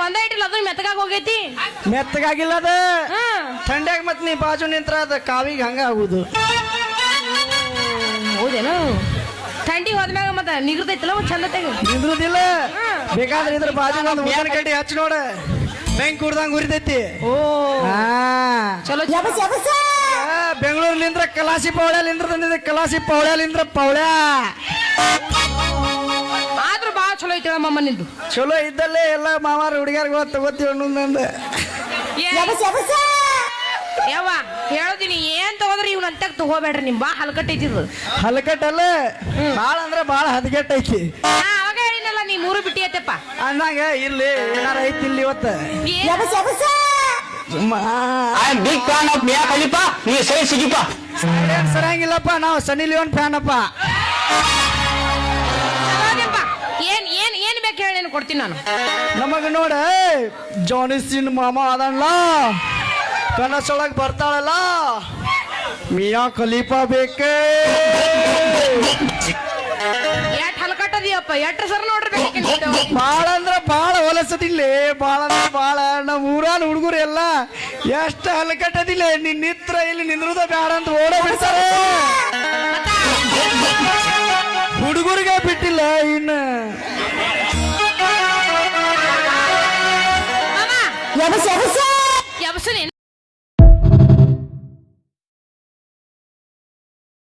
ಒಂದ ಇಟ್ಟಿಲ್ಲ ಅದು ಮೆತ್ತಗಾಗಿ ಹೋಗೈತಿ ಮೆತ್ತಗಾಗಿಲ್ಲ ಅದ ಥಂಡ್ಯಾಗ ಮತ್ ನೀ ಬಾಜು ನಿಂತ್ರ ಅದ ಕಾವಿಗೆ ಹಂಗ ಆಗುದು ಹೌದೇನು ಥಂಡಿ ಹೋದ್ಮ್ಯಾಗ ಮತ್ತ ನಿಗರ್ತೈತಿಲ್ಲ ಒಂದ್ ಚಂದ ತೆಗ ನಿಂದ್ರುದಿಲ್ಲ ಬೇಕಾದ್ರೆ ಇದ್ರ ಬಾಜು ಒಂದು ಉದಾನ ಕಡ್ಡಿ ಹಚ್ಚಿ ನೋಡ ಬೆಂಕಿ ಕುಡ್ದಂಗ ಉರಿತೈತಿ ಓ ಚಲೋ ಬೆಂಗಳೂರ್ಲಿಂದ್ರ ಕಲಾಸಿ ಪೌಳ್ಯಾಲಿಂದ್ರ ತಂದಿದ್ದೆ ಕಲಾಸಿ ಪೌಳ್ಯಾಲಿಂದ್ರ ಪೌಳ್ಯಾ ಆದ್ರೂ ಬಾಳ ಚಲೋ ಐತಿ ಮಮ್ಮ ನಿಂದು ಚಲೋ ಇದ್ದಲ್ಲೇ ಎಲ್ಲ ಮಾವಾರ ಹುಡುಗಿಯರ್ಗಳು ತಗೋತೀವಿ ಅನ್ನೋದಂದ ಯಾವ ಹೇಳದಿನಿ ಏನ್ ತಗೋದ್ರಿ ಇವ್ನ ಅಂತ ತಗೋಬೇಡ್ರಿ ನಿಮ್ ಬಾ ಹಲ್ಕಟ್ಟೈತಿದ್ ಹಲಕಟ್ಟಲ್ಲ ಬಾಳ ಅಂದ್ರ ಬಾಳ ಹದಗೆಟ್ಟ ಐತಿ ಅವಾಗ ಹೇಳಿನಲ್ಲ ನೀ ಮೂರು ಬಿಟ್ಟಿ ಐತಪ್ಪ ಅಂದಾಗ ಇಲ್ಲಿ ಏನಾರ ಐತಿ ಇಲ್ಲಿ ಇವತ್ತ big fan of Mia Khalifa ನೀ ಸೈ ಸಿಗಿಪ್ಪ ಸರಿಯಂಗಿಲ್ಲಪ್ಪ ನಾವು ಸನಿ ಲಿಯೋನ್ ಫ್ಯಾನ್ ಅಪ್ಪ ಏನ್ ಏನ್ ಏನ್ ಬೇಕು ಹೇಳಿ ಕೊಡ್ತೀನಿ ನಾನು ನಮಗ ನೋಡ ಜಾನಿಸಿನ್ ಮಾಮ ಅದಣ್ಣ ಕನಸೊಳಗ್ ಬರ್ತಾಳಲ್ಲ ಮಿಯಾ ಖಲೀಫಾ ಬೇಕೇ ಎಟ್ ಹಲ್ಕಟ್ಟದಿಯಪ್ಪ ಎಟ್ ಸರ್ ನೋಡ್ರಿ ಬಾಳ ಅಂದ್ರ ಬಾಳ ಹೊಲಸದಿಲ್ಲ ಬಾಳ ಅಂದ್ರ ಬಾಳ ನಮ್ಮ ಊರಾನ ಹುಡುಗರು ಎಲ್ಲ ಎಷ್ಟ ಹಲಕಟ್ಟದಿಲ್ಲ ನಿನ್ ನಿತ್ರ ಇಲ್ಲಿ ನಿಂದ್ರುದ ಬ್ಯಾಡ ಅಂತ ಓಡ ಬಿಡ್ತಾರೆ ಹುಡುಗರಿಗೆ ಬಿಟ್ಟಿಲ್ಲ ಇನ್ನು